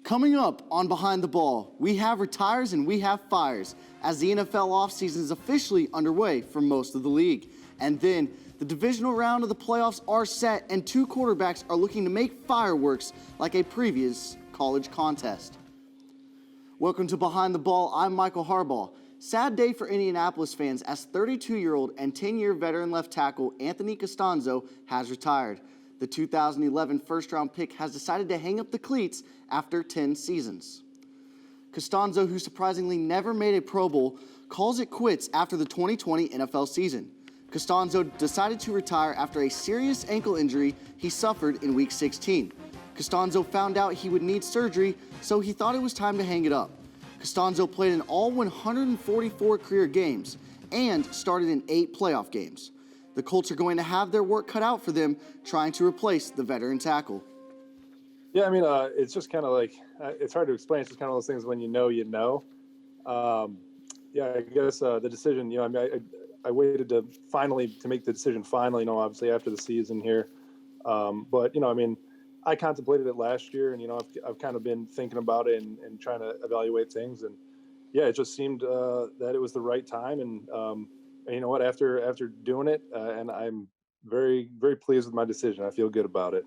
Coming up on Behind the Ball, we have retires and we have fires as the NFL offseason is officially underway for most of the league. And then the divisional round of the playoffs are set and two quarterbacks are looking to make fireworks like a previous college contest. Welcome to Behind the Ball. I'm Michael Harbaugh. Sad day for Indianapolis fans as 32-year-old and 10-year veteran left tackle Anthony Costanzo has retired. The 2011 first-round pick has decided to hang up the cleats after 10 seasons. Costanzo, who surprisingly never made a Pro Bowl, calls it quits after the 2020 NFL season. Costanzo decided to retire after a serious ankle injury he suffered in Week 16. Costanzo found out he would need surgery, so he thought it was time to hang it up. Costanzo played in all 144 career games and started in 8 playoff games. The Colts are going to have their work cut out for them trying to replace the veteran tackle. Yeah, I mean, it's just kind of like, it's hard to explain. It's just kind of those things when you know, you know. Yeah, I guess the decision, I mean, I waited to make the decision finally, obviously after the season here. But, I mean, I contemplated it last year and, I've kind of been thinking about it and trying to evaluate things. And yeah, it just seemed that it was the right time. And you know what, after doing it, and I'm very, very pleased with my decision. I feel good about it.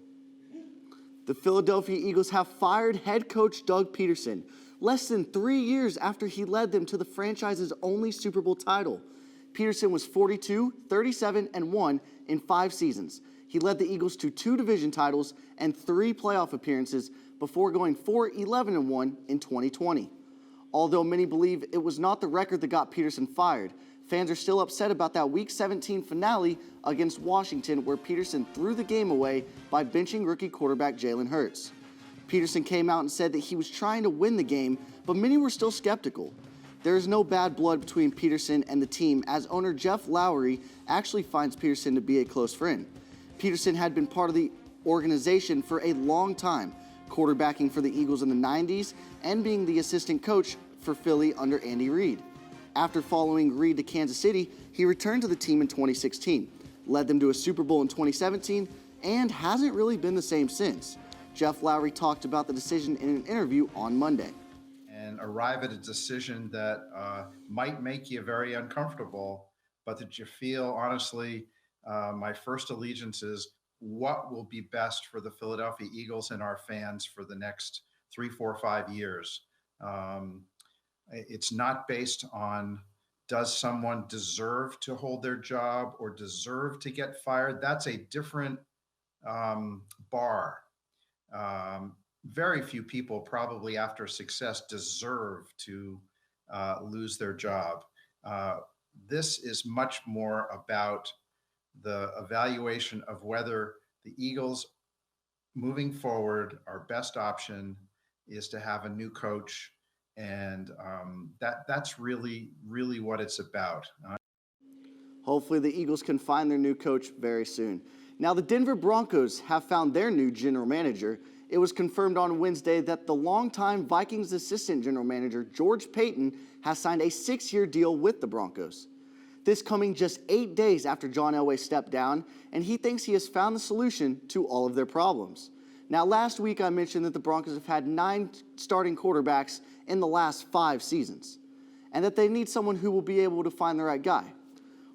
The Philadelphia Eagles have fired head coach Doug Peterson less than 3 years after he led them to the franchise's only Super Bowl title. Peterson was 42, 37, and 1 in 5 seasons. He led the Eagles to 2 division titles and 3 playoff appearances before going 4, 11, and 1 in 2020. Although many believe it was not the record that got Peterson fired, fans are still upset about that Week 17 finale against Washington where Peterson threw the game away by benching rookie quarterback Jalen Hurts. Peterson came out and said that he was trying to win the game, but many were still skeptical. There is no bad blood between Peterson and the team, as owner Jeff Lowry actually finds Peterson to be a close friend. Peterson had been part of the organization for a long time, quarterbacking for the Eagles in the 90s and being the assistant coach for Philly under Andy Reid. After following Reid to Kansas City, he returned to the team in 2016, led them to a Super Bowl in 2017, and hasn't really been the same since. Jeff Lowry talked about the decision in an interview on Monday. And arrive at a decision that might make you very uncomfortable, but that you feel, honestly, my first allegiance is what will be best for the Philadelphia Eagles and our fans for the next 3, 4, 5 years. It's not based on does someone deserve to hold their job or deserve to get fired. That's a different bar. Very few people probably after success deserve to lose their job. This is much more about the evaluation of whether the Eagles moving forward, our best option is to have a new coach. And that's really, really what it's about. Hopefully the Eagles can find their new coach very soon. Now the Denver Broncos have found their new general manager. It was confirmed on Wednesday that the longtime Vikings assistant general manager, George Paton, has signed a 6-year deal with the Broncos. This coming just 8 days after John Elway stepped down, and he thinks he has found the solution to all of their problems. Now, last week I mentioned that the Broncos have had 9 starting quarterbacks in the last 5 seasons, and that they need someone who will be able to find the right guy.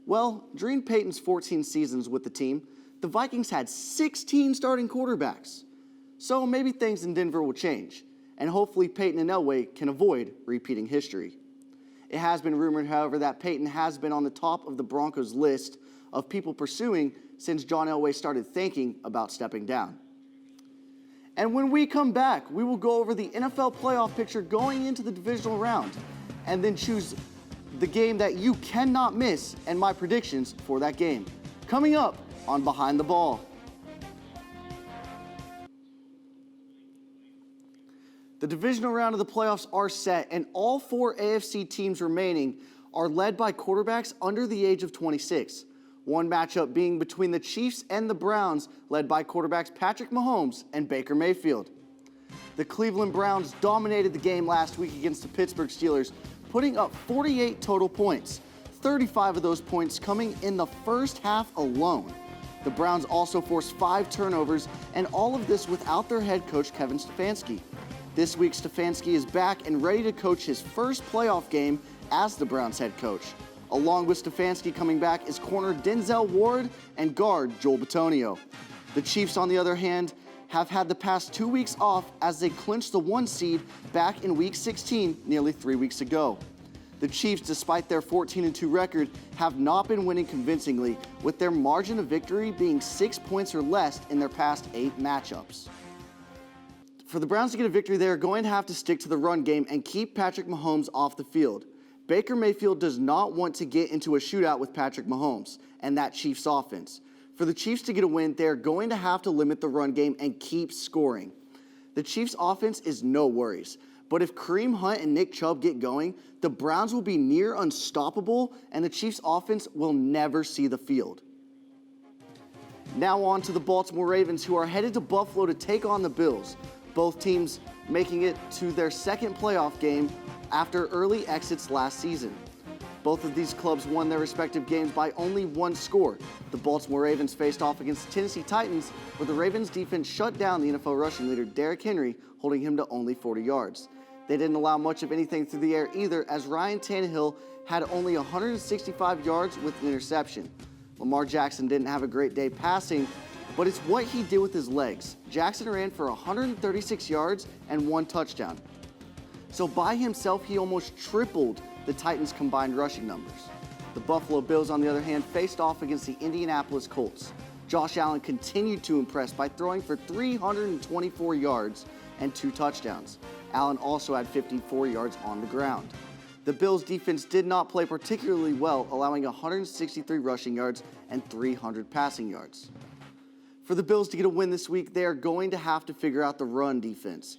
Well, during Peyton's 14 seasons with the team, the Vikings had 16 starting quarterbacks. So maybe things in Denver will change, and hopefully Peyton and Elway can avoid repeating history. It has been rumored, however, that Peyton has been on the top of the Broncos' list of people pursuing since John Elway started thinking about stepping down. And when we come back, we will go over the NFL playoff picture going into the divisional round and then choose the game that you cannot miss and my predictions for that game. Coming up on Behind the Ball. The divisional round of the playoffs are set, and all 4 AFC teams remaining are led by quarterbacks under the age of 26. One matchup being between the Chiefs and the Browns, led by quarterbacks Patrick Mahomes and Baker Mayfield. The Cleveland Browns dominated the game last week against the Pittsburgh Steelers, putting up 48 total points, 35 of those points coming in the first half alone. The Browns also forced 5 turnovers, and all of this without their head coach Kevin Stefanski. This week, Stefanski is back and ready to coach his first playoff game as the Browns head coach. Along with Stefanski coming back is corner Denzel Ward and guard Joel Bitonio. The Chiefs, on the other hand, have had the past 2 weeks off as they clinched the 1 seed back in Week 16 nearly 3 weeks ago. The Chiefs, despite their 14-2 record, have not been winning convincingly, with their margin of victory being 6 points or less in their past 8 matchups. For the Browns to get a victory, they are going to have to stick to the run game and keep Patrick Mahomes off the field. Baker Mayfield does not want to get into a shootout with Patrick Mahomes and that Chiefs offense. For the Chiefs to get a win, they are going to have to limit the run game and keep scoring. The Chiefs offense is no worries, but if Kareem Hunt and Nick Chubb get going, the Browns will be near unstoppable and the Chiefs offense will never see the field. Now on to the Baltimore Ravens, who are headed to Buffalo to take on the Bills. Both teams making it to their second playoff game after early exits last season. Both of these clubs won their respective games by only 1 score. The Baltimore Ravens faced off against the Tennessee Titans, where the Ravens defense shut down the NFL rushing leader Derrick Henry, holding him to only 40 yards. They didn't allow much of anything through the air either, as Ryan Tannehill had only 165 yards with an interception. Lamar Jackson didn't have a great day passing, but it's what he did with his legs. Jackson ran for 136 yards and 1 touchdown. So by himself, he almost tripled the Titans' combined rushing numbers. The Buffalo Bills, on the other hand, faced off against the Indianapolis Colts. Josh Allen continued to impress by throwing for 324 yards and 2 touchdowns. Allen also had 54 yards on the ground. The Bills' defense did not play particularly well, allowing 163 rushing yards and 300 passing yards. For the Bills to get a win this week, they are going to have to figure out the run defense.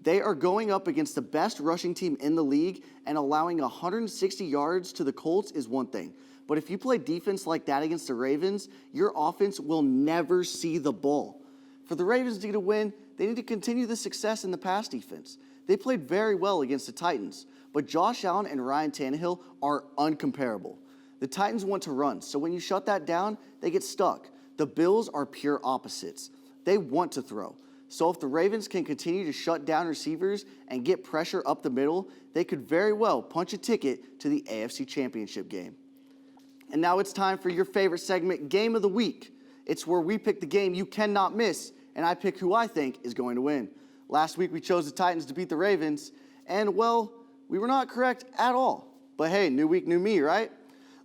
They are going up against the best rushing team in the league, and allowing 160 yards to the Colts is one thing. But if you play defense like that against the Ravens, your offense will never see the ball. For the Ravens to get a win, they need to continue the success in the pass defense. They played very well against the Titans, but Josh Allen and Ryan Tannehill are uncomparable. The Titans want to run, so when you shut that down, they get stuck. The Bills are pure opposites. They want to throw. So if the Ravens can continue to shut down receivers and get pressure up the middle, they could very well punch a ticket to the AFC Championship game. And now it's time for your favorite segment, Game of the Week. It's where we pick the game you cannot miss, and I pick who I think is going to win. Last week we chose the Titans to beat the Ravens, and well, we were not correct at all. But hey, new week, new me, right?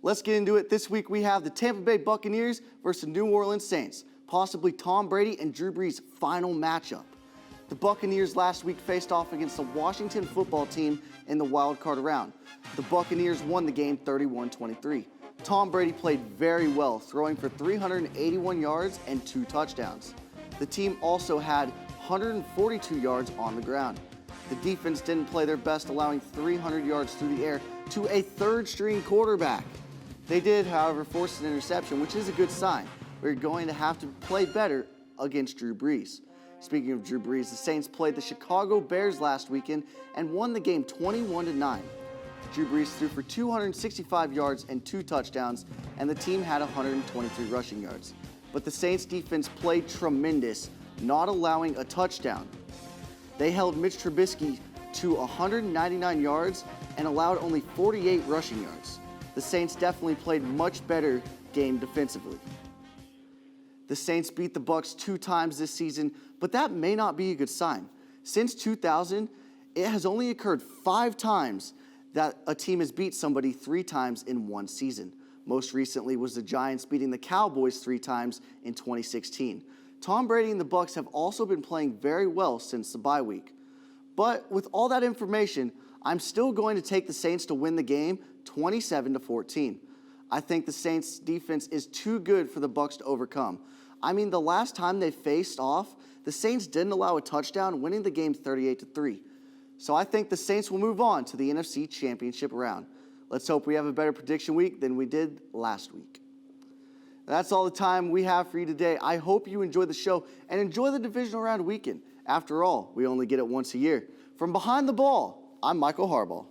Let's get into it. This week we have the Tampa Bay Buccaneers versus the New Orleans Saints, possibly Tom Brady and Drew Brees' final matchup. The Buccaneers last week faced off against the Washington football team in the wild card round. The Buccaneers won the game 31-23. Tom Brady played very well, throwing for 381 yards and 2 touchdowns. The team also had 142 yards on the ground. The defense didn't play their best, allowing 300 yards through the air to a third-string quarterback. They did, however, force an interception, which is a good sign. We're going to have to play better against Drew Brees. Speaking of Drew Brees, the Saints played the Chicago Bears last weekend and won the game 21-9. Drew Brees threw for 265 yards and 2 touchdowns, and the team had 123 rushing yards. But the Saints defense played tremendous, not allowing a touchdown. They held Mitch Trubisky to 199 yards and allowed only 48 rushing yards. The Saints definitely played much better game defensively. The Saints beat the Bucs 2 times this season, but that may not be a good sign. Since 2000, it has only occurred 5 times that a team has beat somebody 3 times in one season. Most recently was the Giants beating the Cowboys 3 times in 2016. Tom Brady and the Bucs have also been playing very well since the bye week. But with all that information, I'm still going to take the Saints to win the game 27-14. I think the Saints defense is too good for the Bucs to overcome. I mean, the last time they faced off, the Saints didn't allow a touchdown, winning the game 38-3. So I think the Saints will move on to the NFC Championship round. Let's hope we have a better prediction week than we did last week. That's all the time we have for you today. I hope you enjoy the show and enjoy the divisional round weekend. After all, we only get it once a year. From behind the ball, I'm Michael Harbaugh.